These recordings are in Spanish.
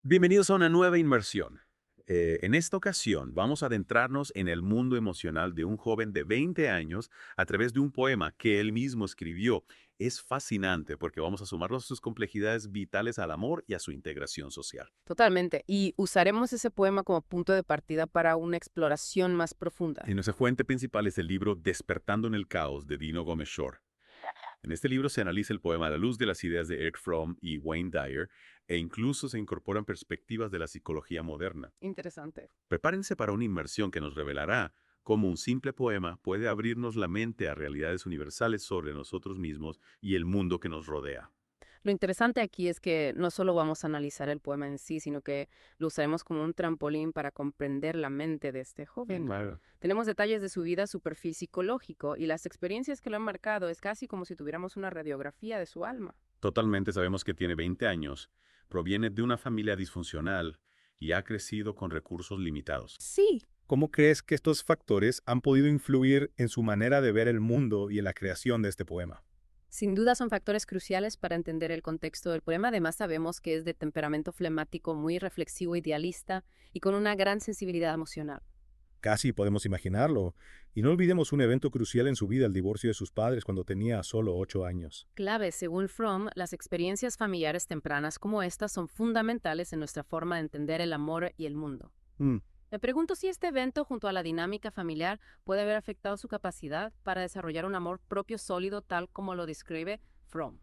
Bienvenidos a una nueva inmersión. En esta ocasión vamos a adentrarnos en el mundo emocional de un joven de 20 años a través de un poema que él mismo escribió. Es fascinante porque vamos a sumarnos sus complejidades vitales al amor y a su integración social. Totalmente. Y usaremos ese poema como punto de partida para una exploración más profunda. Y nuestra fuente principal es el libro Despertando en el Caos de Dino Gómez Shore. En este libro se analiza el poema a la luz de las ideas de Eric Fromm y Wayne Dyer e incluso se incorporan perspectivas de la psicología moderna. Interesante. Prepárense para una inmersión que nos revelará cómo un simple poema puede abrirnos la mente a realidades universales sobre nosotros mismos y el mundo que nos rodea. Lo interesante aquí es que no solo vamos a analizar el poema en sí, sino que lo usaremos como un trampolín para comprender la mente de este joven. Claro. Tenemos detalles de su vida, su perfil psicológico y las experiencias que lo han marcado. Es casi como si tuviéramos una radiografía de su alma. Totalmente sabemos que tiene 20 años, proviene de una familia disfuncional y ha crecido con recursos limitados. Sí. ¿Cómo crees que estos factores han podido influir en su manera de ver el mundo y en la creación de este poema? Sin duda son factores cruciales para entender el contexto del poema. Además, sabemos que es de temperamento flemático, muy reflexivo, idealista y con una gran sensibilidad emocional. Casi podemos imaginarlo. Y no olvidemos un evento crucial en su vida, el divorcio de sus padres cuando tenía solo 8 años. Clave, según Fromm, las experiencias familiares tempranas como estas son fundamentales en nuestra forma de entender el amor y el mundo. Mm, Me pregunto si este evento, junto a la dinámica familiar, puede haber afectado su capacidad para desarrollar un amor propio sólido tal como lo describe Fromm.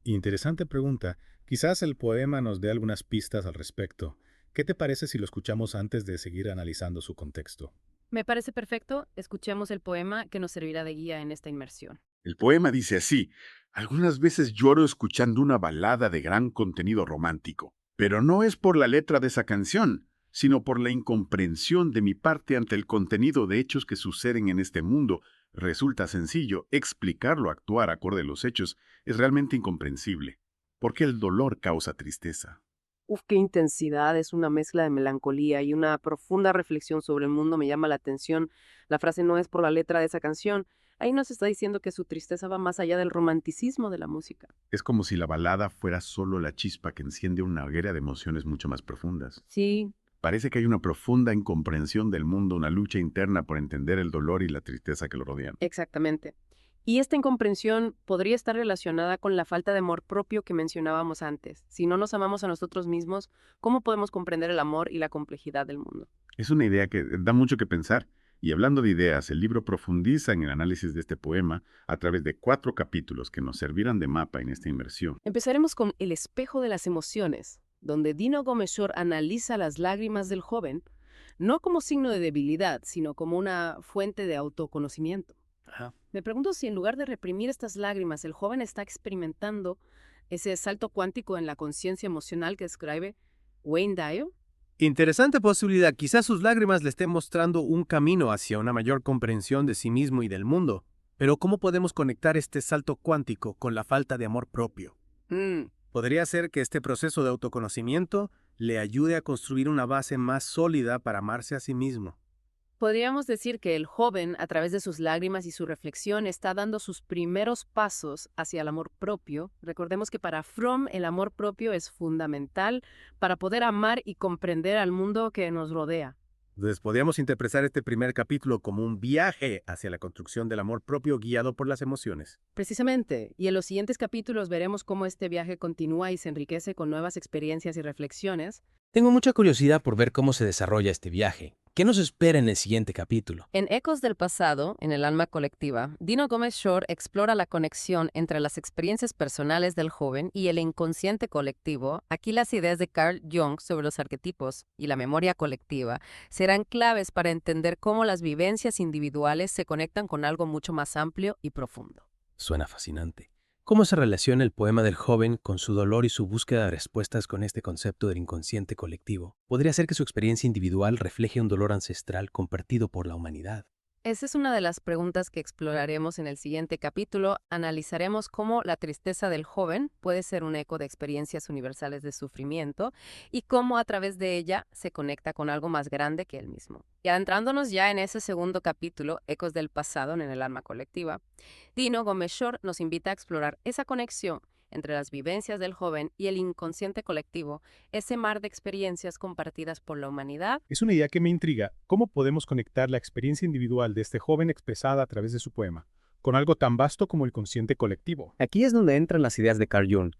Interesante pregunta. Quizás el poema nos dé algunas pistas al respecto. ¿Qué te parece si lo escuchamos antes de seguir analizando su contexto? Me parece perfecto, escuchemos el poema que nos servirá de guía en esta inmersión. El poema dice así: algunas veces lloro escuchando una balada de gran contenido romántico, pero no es por la letra de esa canción, sino por la incomprensión de mi parte ante el contenido de hechos que suceden en este mundo. Resulta sencillo, explicarlo, actuar acorde a los hechos, es realmente incomprensible. Porque el dolor causa tristeza. Uf, qué intensidad, es una mezcla de melancolía y una profunda reflexión sobre el mundo me llama la atención. La frase no es por la letra de esa canción. Ahí nos está diciendo que su tristeza va más allá del romanticismo de la música. Es como si la balada fuera solo la chispa que enciende una hoguera de emociones mucho más profundas. Sí, Parece que hay una profunda incomprensión del mundo, una lucha interna por entender el dolor y la tristeza que lo rodean. exactamente. Y esta incomprensión podría estar relacionada con la falta de amor propio que mencionábamos antes. Si no nos amamos a nosotros mismos, ¿cómo podemos comprender el amor y la complejidad del mundo? Es una idea que da mucho que pensar. Y hablando de ideas, el libro profundiza en el análisis de este poema a través de 4 capítulos que nos servirán de mapa en esta inmersión. Empezaremos con El espejo de las emociones, donde Dino Gomeshor analiza las lágrimas del joven, no como signo de debilidad, sino como una fuente de autoconocimiento. Ajá. Me pregunto si en lugar de reprimir estas lágrimas, el joven está experimentando ese salto cuántico en la conciencia emocional que describe Wayne Dyer. Interesante posibilidad. Quizás sus lágrimas le estén mostrando un camino hacia una mayor comprensión de sí mismo y del mundo. Pero ¿cómo podemos conectar este salto cuántico con la falta de amor propio? Mm, Podría ser que este proceso de autoconocimiento le ayude a construir una base más sólida para amarse a sí mismo. Podríamos decir que el joven, a través de sus lágrimas y su reflexión, está dando sus primeros pasos hacia el amor propio. Recordemos que para Fromm el amor propio es fundamental para poder amar y comprender al mundo que nos rodea. Entonces, podríamos interpretar este primer capítulo como un viaje hacia la construcción del amor propio guiado por las emociones. Precisamente, y en los siguientes capítulos veremos cómo este viaje continúa y se enriquece con nuevas experiencias y reflexiones. Tengo mucha curiosidad por ver cómo se desarrolla este viaje. ¿Qué nos espera en el siguiente capítulo? En Ecos del pasado, en el alma colectiva, Dino Gómez Shore explora la conexión entre las experiencias personales del joven y el inconsciente colectivo. Aquí las ideas de Carl Jung sobre los arquetipos y la memoria colectiva serán claves para entender cómo las vivencias individuales se conectan con algo mucho más amplio y profundo. Suena fascinante. ¿Cómo se relaciona el poema del joven con su dolor y su búsqueda de respuestas con este concepto del inconsciente colectivo? Podría ser que su experiencia individual refleje un dolor ancestral compartido por la humanidad. Esa es una de las preguntas que exploraremos en el siguiente capítulo. Analizaremos cómo la tristeza del joven puede ser un eco de experiencias universales de sufrimiento y cómo a través de ella se conecta con algo más grande que él mismo. Y adentrándonos ya en ese segundo capítulo, Ecos del pasado en el alma colectiva, Dino Gómez Shore nos invita a explorar esa conexión entre las vivencias del joven y el inconsciente colectivo, ese mar de experiencias compartidas por la humanidad. Es una idea que me intriga. ¿Cómo podemos conectar la experiencia individual de este joven expresada a través de su poema con algo tan vasto como el consciente colectivo? Aquí es donde entran las ideas de Carl Jung.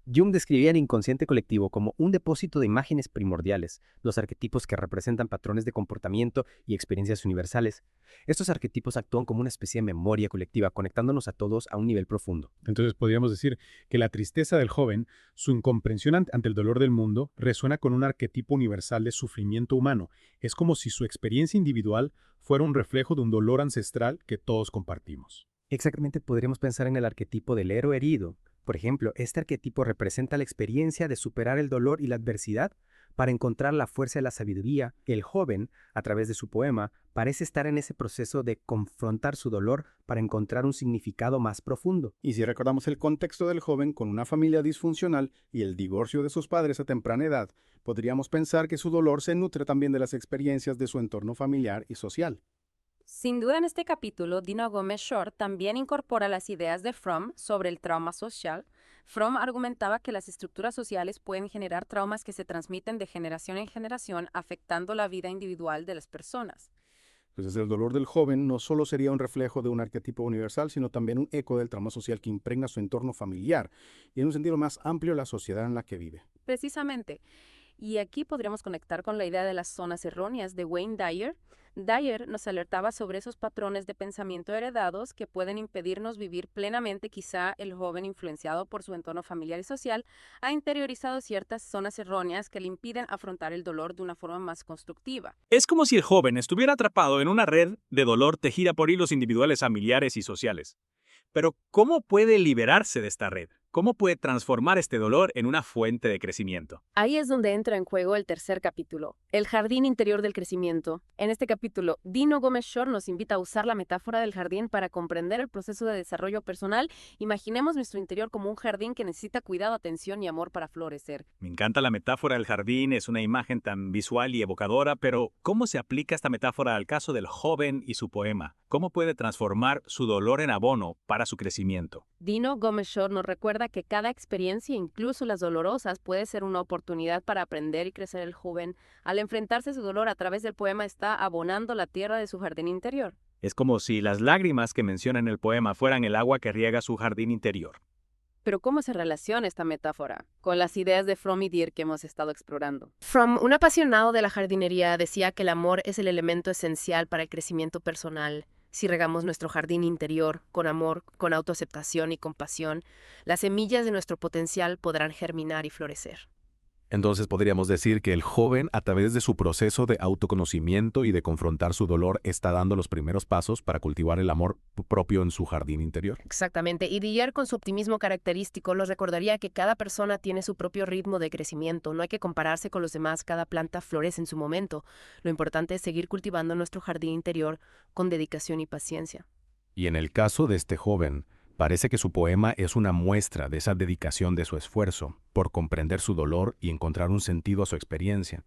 Jung describía el inconsciente colectivo como un depósito de imágenes primordiales, los arquetipos que representan patrones de comportamiento y experiencias universales. Estos arquetipos actúan como una especie de memoria colectiva, conectándonos a todos a un nivel profundo. Entonces podríamos decir que la tristeza del joven, su incomprensión ante el dolor del mundo, resuena con un arquetipo universal de sufrimiento humano. Es como si su experiencia individual fuera un reflejo de un dolor ancestral que todos compartimos. Exactamente, podríamos pensar en el arquetipo del héroe herido. Por ejemplo, este arquetipo representa la experiencia de superar el dolor y la adversidad para encontrar la fuerza de la sabiduría. El joven, a través de su poema, parece estar en ese proceso de confrontar su dolor para encontrar un significado más profundo. Y si recordamos el contexto del joven con una familia disfuncional y el divorcio de sus padres a temprana edad, podríamos pensar que su dolor se nutre también de las experiencias de su entorno familiar y social. Sin duda en este capítulo, Dino Gómez Shore también incorpora las ideas de Fromm sobre el trauma social. Fromm argumentaba que las estructuras sociales pueden generar traumas que se transmiten de generación en generación, afectando la vida individual de las personas. Entonces el dolor del joven no solo sería un reflejo de un arquetipo universal, sino también un eco del trauma social que impregna su entorno familiar y en un sentido más amplio la sociedad en la que vive. Precisamente. Y aquí podríamos conectar con la idea de las zonas erróneas de Wayne Dyer. Dyer nos alertaba sobre esos patrones de pensamiento heredados que pueden impedirnos vivir plenamente. Quizá el joven, influenciado por su entorno familiar y social, ha interiorizado ciertas zonas erróneas que le impiden afrontar el dolor de una forma más constructiva. Es como si el joven estuviera atrapado en una red de dolor tejida por hilos individuales, familiares y sociales. Pero, ¿cómo puede liberarse de esta red? ¿Cómo puede transformar este dolor en una fuente de crecimiento? Ahí es donde entra en juego el tercer capítulo, el jardín interior del crecimiento. En este capítulo, Dino Gómez Shore nos invita a usar la metáfora del jardín para comprender el proceso de desarrollo personal. Imaginemos nuestro interior como un jardín que necesita cuidado, atención y amor para florecer. Me encanta la metáfora del jardín, es una imagen tan visual y evocadora, pero ¿cómo se aplica esta metáfora al caso del joven y su poema? ¿Cómo puede transformar su dolor en abono para su crecimiento? Dino Gómez Shore nos recuerda que cada experiencia, incluso las dolorosas, puede ser una oportunidad para aprender y crecer. El joven, al enfrentarse a su dolor a través del poema, está abonando la tierra de su jardín interior. Es como si las lágrimas que menciona en el poema fueran el agua que riega su jardín interior. Pero ¿cómo se relaciona esta metáfora con las ideas de Fromm y Dyer que hemos estado explorando? Fromm, un apasionado de la jardinería, decía que el amor es el elemento esencial para el crecimiento personal. Si regamos nuestro jardín interior con amor, con autoaceptación y compasión, las semillas de nuestro potencial podrán germinar y florecer. Entonces podríamos decir que el joven, a través de su proceso de autoconocimiento y de confrontar su dolor, está dando los primeros pasos para cultivar el amor propio en su jardín interior. Exactamente, y Dyer, con su optimismo característico, nos recordaría que cada persona tiene su propio ritmo de crecimiento. No hay que compararse con los demás, cada planta florece en su momento. Lo importante es seguir cultivando nuestro jardín interior con dedicación y paciencia. Y en el caso de este joven, parece que su poema es una muestra de esa dedicación de su esfuerzo por comprender su dolor y encontrar un sentido a su experiencia.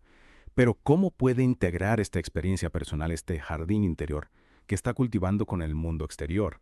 Pero ¿cómo puede integrar esta experiencia personal, este jardín interior, que está cultivando con el mundo exterior?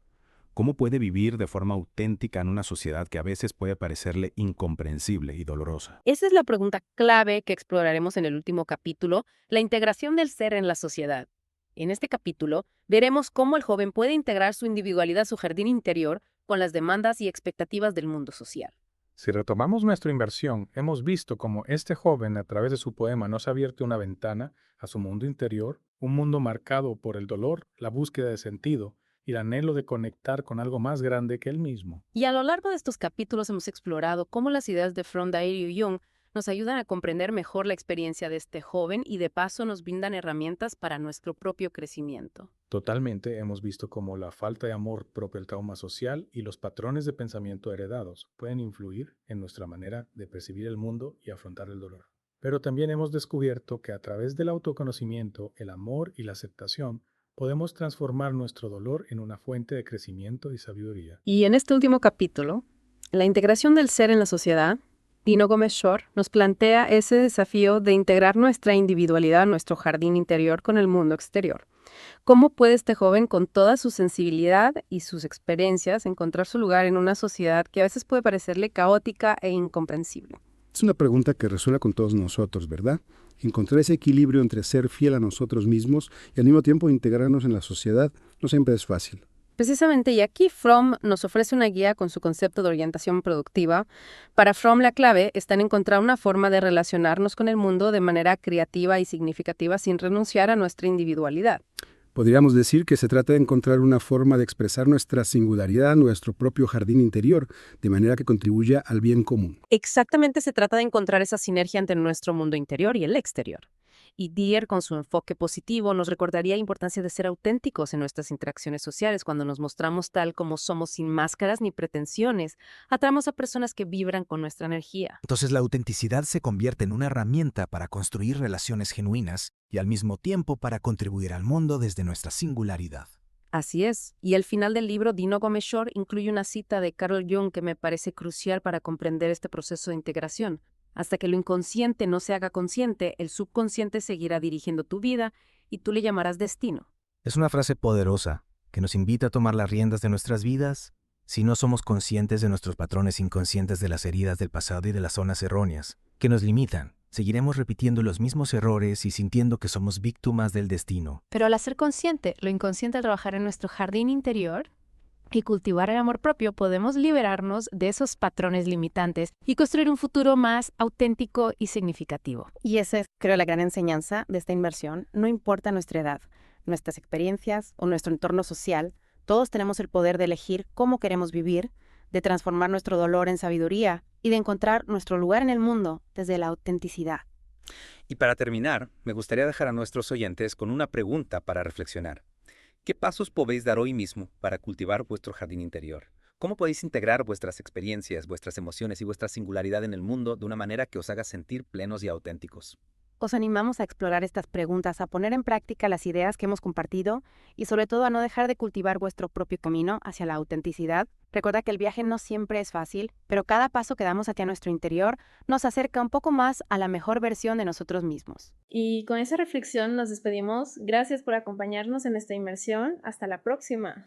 ¿Cómo puede vivir de forma auténtica en una sociedad que a veces puede parecerle incomprensible y dolorosa? Esa es la pregunta clave que exploraremos en el último capítulo, la integración del ser en la sociedad. En este capítulo, veremos cómo el joven puede integrar su individualidad a su jardín interior con las demandas y expectativas del mundo social. Si retomamos nuestra inversión, hemos visto cómo este joven, a través de su poema, nos ha abierto una ventana a su mundo interior, un mundo marcado por el dolor, la búsqueda de sentido y el anhelo de conectar con algo más grande que él mismo. Y a lo largo de estos capítulos hemos explorado cómo las ideas de Fromm, Dyer y Jung nos ayudan a comprender mejor la experiencia de este joven y de paso nos brindan herramientas para nuestro propio crecimiento. Totalmente hemos visto cómo la falta de amor propio al trauma social y los patrones de pensamiento heredados pueden influir en nuestra manera de percibir el mundo y afrontar el dolor. Pero también hemos descubierto que a través del autoconocimiento, el amor y la aceptación, podemos transformar nuestro dolor en una fuente de crecimiento y sabiduría. Y en este último capítulo, la integración del ser en la sociedad, Dino Gómez Shore nos plantea ese desafío de integrar nuestra individualidad, nuestro jardín interior con el mundo exterior. ¿Cómo puede este joven, con toda su sensibilidad y sus experiencias, encontrar su lugar en una sociedad que a veces puede parecerle caótica e incomprensible? Es una pregunta que resuena con todos nosotros, ¿verdad? Encontrar ese equilibrio entre ser fiel a nosotros mismos y al mismo tiempo integrarnos en la sociedad no siempre es fácil. Precisamente, y aquí Fromm nos ofrece una guía con su concepto de orientación productiva. Para Fromm, la clave está en encontrar una forma de relacionarnos con el mundo de manera creativa y significativa sin renunciar a nuestra individualidad. Podríamos decir que se trata de encontrar una forma de expresar nuestra singularidad, nuestro propio jardín interior, de manera que contribuya al bien común. Exactamente, se trata de encontrar esa sinergia entre nuestro mundo interior y el exterior. Y Dier, con su enfoque positivo, nos recordaría la importancia de ser auténticos en nuestras interacciones sociales cuando nos mostramos tal como somos, sin máscaras ni pretensiones. Atraemos a personas que vibran con nuestra energía. Entonces la autenticidad se convierte en una herramienta para construir relaciones genuinas y al mismo tiempo para contribuir al mundo desde nuestra singularidad. Así es. Y al final del libro, Dino Gómez Shore incluye una cita de Carl Jung que me parece crucial para comprender este proceso de integración. Hasta que lo inconsciente no se haga consciente, el subconsciente seguirá dirigiendo tu vida y tú le llamarás destino. Es una frase poderosa que nos invita a tomar las riendas de nuestras vidas si no somos conscientes de nuestros patrones inconscientes, de las heridas del pasado y de las zonas erróneas que nos limitan. Seguiremos repitiendo los mismos errores y sintiendo que somos víctimas del destino. Pero al hacer consciente lo inconsciente, al trabajar en nuestro jardín interior y cultivar el amor propio, podemos liberarnos de esos patrones limitantes y construir un futuro más auténtico y significativo. Y esa es, creo, la gran enseñanza de esta inmersión. No importa nuestra edad, nuestras experiencias o nuestro entorno social, todos tenemos el poder de elegir cómo queremos vivir, de transformar nuestro dolor en sabiduría y de encontrar nuestro lugar en el mundo desde la autenticidad. Y para terminar, me gustaría dejar a nuestros oyentes con una pregunta para reflexionar. ¿Qué pasos podéis dar hoy mismo para cultivar vuestro jardín interior? ¿Cómo podéis integrar vuestras experiencias, vuestras emociones y vuestra singularidad en el mundo de una manera que os haga sentir plenos y auténticos? Os animamos a explorar estas preguntas, a poner en práctica las ideas que hemos compartido y sobre todo a no dejar de cultivar vuestro propio camino hacia la autenticidad. Recuerda que el viaje no siempre es fácil, pero cada paso que damos hacia nuestro interior nos acerca un poco más a la mejor versión de nosotros mismos. Y con esa reflexión nos despedimos. Gracias por acompañarnos en esta inmersión. Hasta la próxima.